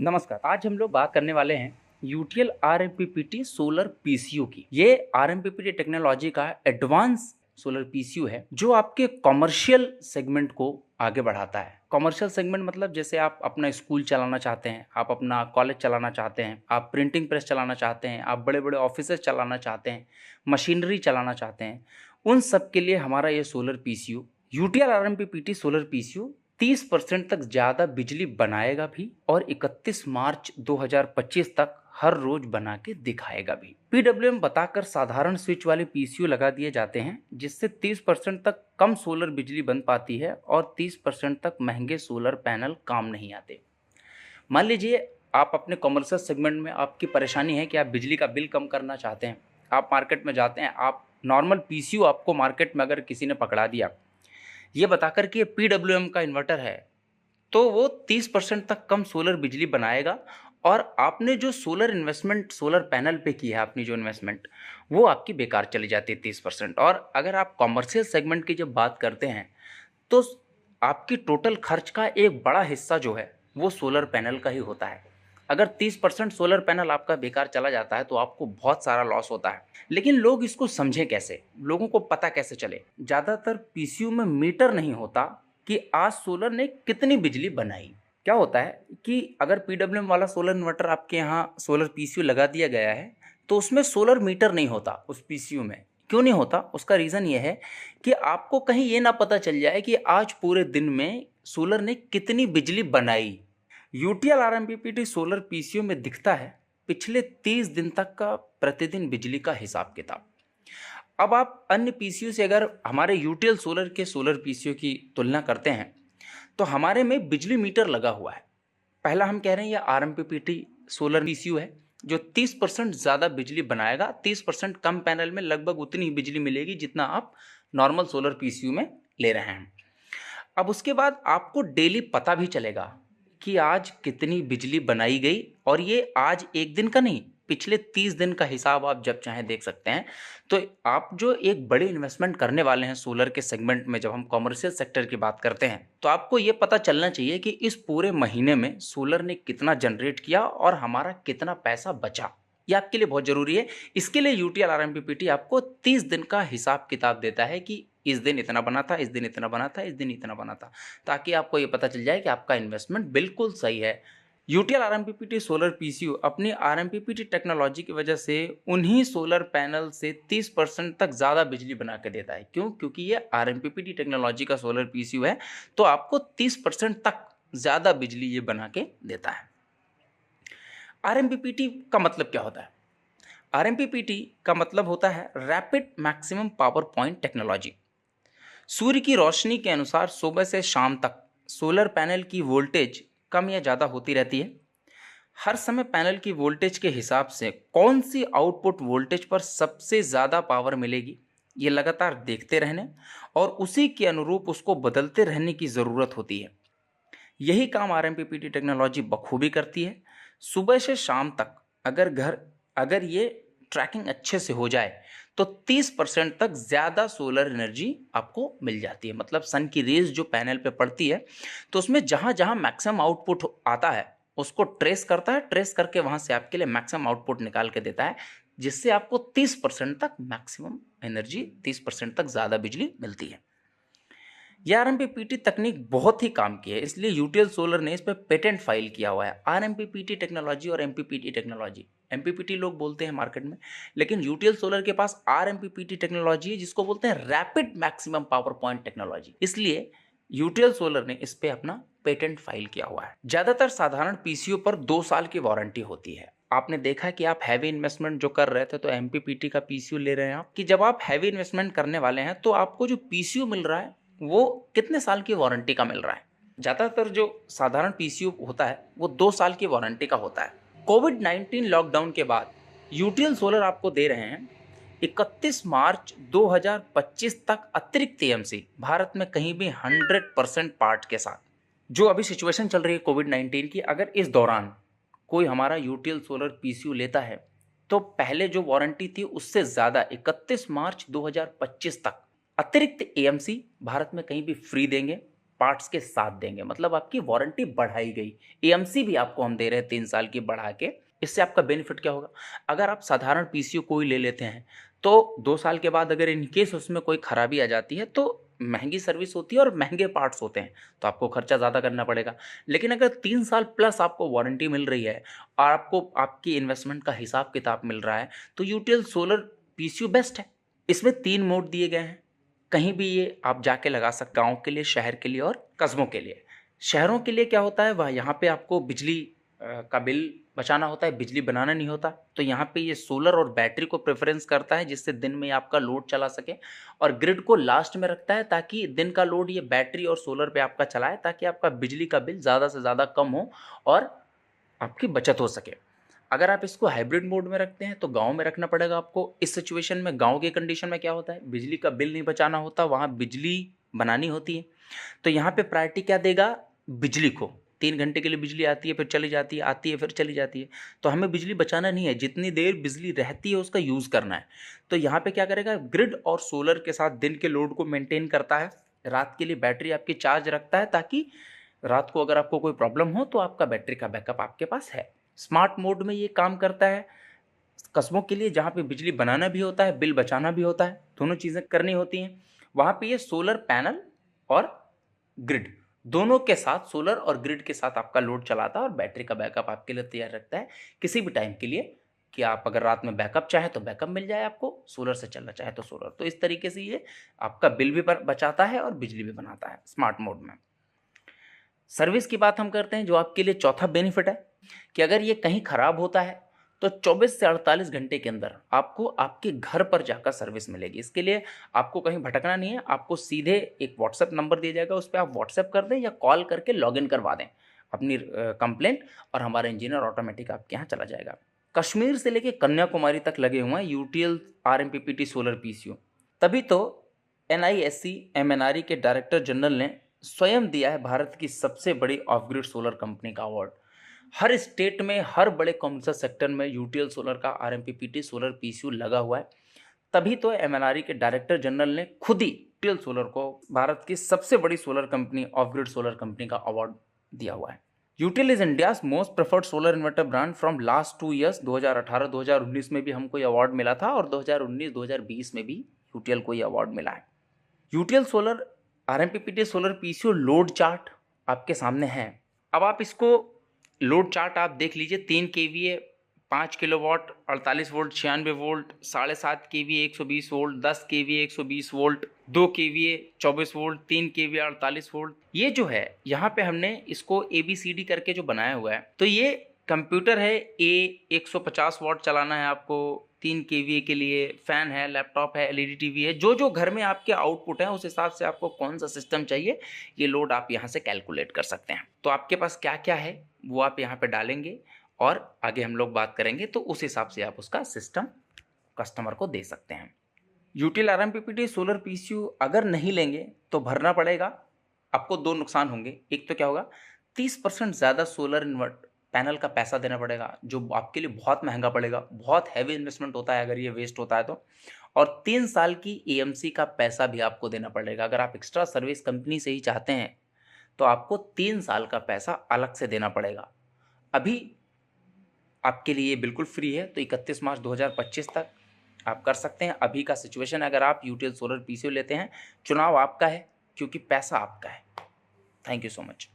नमस्कार। आज हम लोग बात करने वाले हैं यूटीएल आरएमपीपीटी सोलर पीसीयू की। ये आरएमपीपीटी टेक्नोलॉजी का एडवांस सोलर पीसीयू है जो आपके कॉमर्शियल सेगमेंट को आगे बढ़ाता है। कॉमर्शियल सेगमेंट मतलब जैसे आप अपना स्कूल चलाना चाहते हैं, आप अपना कॉलेज चलाना चाहते हैं, आप प्रिंटिंग प्रेस चलाना चाहते हैं, आप बड़े बड़े ऑफिसेज चलाना चाहते हैं, मशीनरी चलाना चाहते हैं, उन सब के लिए हमारा ये solar PCU UTL RMPPT solar PCU 30% तक ज़्यादा बिजली बनाएगा भी और 31 मार्च 2025 तक हर रोज बना के दिखाएगा भी। पीडब्ल्यूएम बताकर साधारण स्विच वाले पीसीयू लगा दिए जाते हैं जिससे 30% तक कम सोलर बिजली बन पाती है और 30% तक महंगे सोलर पैनल काम नहीं आते। मान लीजिए आप अपने कॉमर्शियल सेगमेंट में आपकी परेशानी है कि आप बिजली का बिल कम करना चाहते हैं। आप मार्केट में जाते हैं, आप नॉर्मल पीसीयू आपको मार्केट में अगर किसी ने पकड़ा दिया ये बताकर कि ये पीडब्ल्यूएम का इन्वर्टर है तो वो 30% तक कम सोलर बिजली बनाएगा और आपने जो सोलर इन्वेस्टमेंट सोलर पैनल पे की है, आपने जो इन्वेस्टमेंट वो आपकी बेकार चली जाती है 30%। और अगर आप कॉमर्शियल सेगमेंट की जब बात करते हैं तो आपकी टोटल खर्च का एक बड़ा हिस्सा जो है वो सोलर पैनल का ही होता है। अगर 30% सोलर पैनल आपका बेकार चला जाता है तो आपको बहुत सारा लॉस होता है। लेकिन लोग इसको समझें कैसे, लोगों को पता कैसे चले? ज़्यादातर पीसीयू में मीटर नहीं होता कि आज सोलर ने कितनी बिजली बनाई। क्या होता है कि अगर पीडब्ल्यूएम वाला सोलर इन्वर्टर आपके यहाँ सोलर पीसीयू लगा दिया गया है तो उसमें सोलर मीटर नहीं होता। उस पीसीयू में क्यों नहीं होता? उसका रीज़न ये है कि आपको कहीं ये ना पता चल जाए कि आज पूरे दिन में सोलर ने कितनी बिजली बनाई। यूटीएल आरएमपीपीटी सोलर पीसीयू में दिखता है पिछले 30 दिन तक का प्रतिदिन बिजली का हिसाब किताब। अब आप अन्य पीसीयू से अगर हमारे यूटीएल सोलर के सोलर पीसीयू की तुलना करते हैं तो हमारे में बिजली मीटर लगा हुआ है। पहला हम कह रहे हैं ये आरएमपीपीटी सोलर पीसीयू है जो 30% ज़्यादा बिजली बनाएगा। 30% कम पैनल में लगभग उतनी ही बिजली मिलेगी जितना आप नॉर्मल सोलर पीसीयू में ले रहे हैं। अब उसके बाद आपको डेली पता भी चलेगा कि आज कितनी बिजली बनाई गई और ये आज एक दिन का नहीं, पिछले 30 दिन का हिसाब आप जब चाहें देख सकते हैं। तो आप जो एक बड़े इन्वेस्टमेंट करने वाले हैं सोलर के सेगमेंट में, जब हम कॉमर्शियल सेक्टर की बात करते हैं तो आपको ये पता चलना चाहिए कि इस पूरे महीने में सोलर ने कितना जनरेट किया और हमारा कितना पैसा बचा। ये आपके लिए बहुत ज़रूरी है। इसके लिए यूटीएल आरएमपीपीटी आपको 30 दिन का हिसाब किताब देता है कि इस दिन इतना बना था, इस दिन इतना बना था, इस दिन इतना बना था, ताकि आपको ये पता चल जाए कि आपका इन्वेस्टमेंट बिल्कुल सही है। यूटीएल आरएमपीपीटी सोलर पीसीयू अपनी आरएमपीपीटी टेक्नोलॉजी की वजह से उन्हीं सोलर पैनल से 30% तक ज़्यादा बिजली बना के देता है। क्यों? क्योंकि ये आरएमपीपीटी टेक्नोलॉजी का सोलर पीसीयू है तो आपको 30% तक ज़्यादा बिजली ये बना के देता है। आरएमपीपीटी का मतलब क्या होता है? आरएमपीपीटी का मतलब होता है rapid maximum power point technology. सूर्य की रोशनी के अनुसार सुबह से शाम तक सोलर पैनल की वोल्टेज कम या ज़्यादा होती रहती है। हर समय पैनल की वोल्टेज के हिसाब से कौन सी आउटपुट वोल्टेज पर सबसे ज़्यादा पावर मिलेगी ये लगातार देखते रहने और उसी के अनुरूप उसको बदलते रहने की ज़रूरत होती है। यही काम आरएमपीपीटी टेक्नोलॉजी बखूबी करती है। सुबह से शाम तक अगर ये ट्रैकिंग अच्छे से हो जाए तो 30% तक ज़्यादा सोलर एनर्जी आपको मिल जाती है। मतलब सन की रेज जो पैनल पे पड़ती है तो उसमें जहाँ जहाँ मैक्सिमम आउटपुट आता है उसको ट्रेस करता है, ट्रेस करके वहाँ से आपके लिए मैक्सिमम आउटपुट निकाल के देता है जिससे आपको 30% तक मैक्सिमम एनर्जी, 30% तक ज़्यादा बिजली मिलती है। यह आरएमपीपीटी तकनीक बहुत ही काम की है, इसलिए यूटीएल सोलर ने इस पर पेटेंट फाइल किया हुआ है। आरएमपीपीटी टेक्नोलॉजी और एमपीपीटी टेक्नोलॉजी, एमपीपीटी लोग बोलते हैं मार्केट में, लेकिन यूटीएल सोलर के पास आरएमपीपीटी टेक्नोलॉजी है जिसको बोलते हैं rapid maximum power point technology. इसलिए यूटीएल सोलर ने इस पे अपना पेटेंट फाइल किया हुआ है। ज्यादातर साधारण पीसीयू पर 2 साल की वारंटी होती है। आपने देखा कि आप हैवी इन्वेस्टमेंट जो कर रहे थे तो एमपीपीटी का पीसीयू ले रहे हैं आप, कि जब आप हैवी इन्वेस्टमेंट करने वाले हैं तो आपको जो पीसीयू मिल रहा है वो कितने साल की वारंटी का मिल रहा है? ज़्यादातर जो साधारण पीसीयू होता है वो 2 साल की वारंटी का होता है। कोविड-19 लॉकडाउन के बाद यूटीएल सोलर आपको दे रहे हैं 31 मार्च 2025 तक अतिरिक्त एएमसी भारत में कहीं भी 100% पार्ट के साथ। जो अभी सिचुएशन चल रही है कोविड-19 की, अगर इस दौरान कोई हमारा यूटीएल सोलर पीसीयू लेता है तो पहले जो वारंटी थी उससे ज़्यादा 31 मार्च 2025 तक अतिरिक्त एएमसी भारत में कहीं भी फ्री देंगे पार्ट्स के साथ देंगे, मतलब आपकी वारंटी बढ़ाई गई। एएमसी भी आपको हम दे रहे हैं 3 साल की बढ़ा के। इससे आपका बेनिफिट क्या होगा, अगर आप साधारण पीसीयू कोई ले लेते हैं तो 2 साल के बाद अगर इन केस उसमें कोई खराबी आ जाती है तो महंगी सर्विस होती है और महंगे पार्ट्स होते हैं, तो आपको खर्चा ज़्यादा करना पड़ेगा। लेकिन अगर 3 साल प्लस आपको वारंटी मिल रही है और आपको आपकी इन्वेस्टमेंट का हिसाब किताब मिल रहा है, तो यूटीएल सोलर पीसीयू बेस्ट है। इसमें 3 मोड दिए गए हैं, कहीं भी ये आप जाके लगा सकते, गाँव के लिए, शहर के लिए और कस्बों के लिए। शहरों के लिए क्या होता है, वह यहाँ पे आपको बिजली का बिल बचाना होता है, बिजली बनाना नहीं होता। तो यहाँ पे ये सोलर और बैटरी को प्रेफरेंस करता है, जिससे दिन में आपका लोड चला सके, और ग्रिड को लास्ट में रखता है ताकि दिन का लोड ये बैटरी और सोलर पे आपका चलाए, ताकि आपका बिजली का बिल ज़्यादा से ज़्यादा कम हो और आपकी बचत हो सके। अगर आप इसको हाइब्रिड मोड में रखते हैं तो गांव में रखना पड़ेगा आपको। इस सिचुएशन में, गांव के कंडीशन में क्या होता है, बिजली का बिल नहीं बचाना होता, वहाँ बिजली बनानी होती है। तो यहाँ पे प्रायोरिटी क्या देगा, बिजली को। 3 घंटे के लिए बिजली आती है, फिर चली जाती है, आती है, फिर चली जाती है। तो हमें बिजली बचाना नहीं है, जितनी देर बिजली रहती है उसका यूज़ करना है। तो यहाँ पे क्या करेगा, ग्रिड और सोलर के साथ दिन के लोड को मेंटेन करता है, रात के लिए बैटरी आपकी चार्ज रखता है, ताकि रात को अगर आपको कोई प्रॉब्लम हो तो आपका बैटरी का बैकअप आपके पास है। स्मार्ट मोड में ये काम करता है कस्बों के लिए, जहाँ पे बिजली बनाना भी होता है, बिल बचाना भी होता है, दोनों चीज़ें करनी होती हैं। वहाँ पे ये सोलर पैनल और ग्रिड दोनों के साथ, सोलर और ग्रिड के साथ आपका लोड चलाता है और बैटरी का बैकअप आपके लिए तैयार रखता है किसी भी टाइम के लिए, कि आप अगर रात में बैकअप चाहे तो बैकअप मिल जाए आपको, सोलर से चलना चाहे तो सोलर। तो इस तरीके से ये आपका बिल भी बचाता है और बिजली भी बनाता है स्मार्ट मोड में। सर्विस की बात हम करते हैं, जो आपके लिए चौथा बेनिफिट है, कि अगर ये कहीं ख़राब होता है तो 24 से 48 घंटे के अंदर आपको आपके घर पर जाकर सर्विस मिलेगी। इसके लिए आपको कहीं भटकना नहीं है, आपको सीधे एक व्हाट्सएप नंबर दिया जाएगा, उस पर आप व्हाट्सएप कर दें या कॉल करके लॉगिन करवा दें अपनी कंप्लेंट, और हमारा इंजीनियर ऑटोमेटिक आपके यहाँ चला जाएगा। कश्मीर से लेके कन्याकुमारी तक लगे हुए हैं यूटीएल आरएमपीपीटी सोलर पीसीयू। तभी तो एनआईएससी एमएनआरई के डायरेक्टर जनरल ने स्वयं दिया है भारत की सबसे बड़ी ऑफ ग्रिड सोलर कंपनी का अवार्ड। हर स्टेट में, हर बड़े कॉमर्शियल सेक्टर में यूटीएल सोलर का आरएमपीपीटी सोलर पीसीयू लगा हुआ है। तभी तो एमएनआरई के डायरेक्टर जनरल ने खुद ही यूटीएल सोलर को भारत की सबसे बड़ी solar company, of grid solar company का अवार्ड दिया हुआ है। UTL is India's most preferred solar inverter brand from last 2 years. 2018-2019 में भी हमको ये अवार्ड मिला था और 2019-2020 में भी यूटीएल को ये अवार्ड मिला है। UTL solar RMPPT solar PCU load chart आपके सामने है। अब आप इसको लोड चार्ट आप देख लीजिए। 3 KVA 5 kilowatt, 48 volt 96 volt, 7.5 KVA 120 volt, 10 KVA 120 volt, 2 KVA 24 volt, 3 KVA 48 volt. ये जो है यहाँ पे हमने इसको ABCD करके जो बनाया हुआ है, तो ये कंप्यूटर है। 150 वाट चलाना है आपको, 3 केवीए के लिए फैन है, लैपटॉप है, एलईडी टीवी है। जो जो घर में आपके आउटपुट है उस हिसाब से आपको कौन सा सिस्टम चाहिए, ये लोड आप यहाँ से कैलकुलेट कर सकते हैं। तो आपके पास क्या क्या है वो आप यहाँ पे डालेंगे और आगे हम लोग बात करेंगे, तो उस हिसाब से आप उसका सिस्टम कस्टमर को दे सकते हैं। यूटीएल आरएमपीपीटी सोलर पीसीयू अगर नहीं लेंगे तो भरना पड़ेगा आपको। 2 नुकसान होंगे। एक तो क्या होगा, 30% ज़्यादा सोलर इन्वर्ट पैनल का पैसा देना पड़ेगा, जो आपके लिए बहुत महंगा पड़ेगा, बहुत हैवी इन्वेस्टमेंट होता है अगर ये वेस्ट होता है तो। और 3 साल की एएमसी का पैसा भी आपको देना पड़ेगा। अगर आप एक्स्ट्रा सर्विस कंपनी से ही चाहते हैं तो आपको 3 साल का पैसा अलग से देना पड़ेगा। अभी आपके लिए बिल्कुल फ्री है, तो 31 मार्च 2025 तक आप कर सकते हैं। अभी का सिचुएशन, अगर आप यूटीएल सोलर पीसीयू लेते हैं, चुनाव आपका है क्योंकि पैसा आपका है। Thank you so much.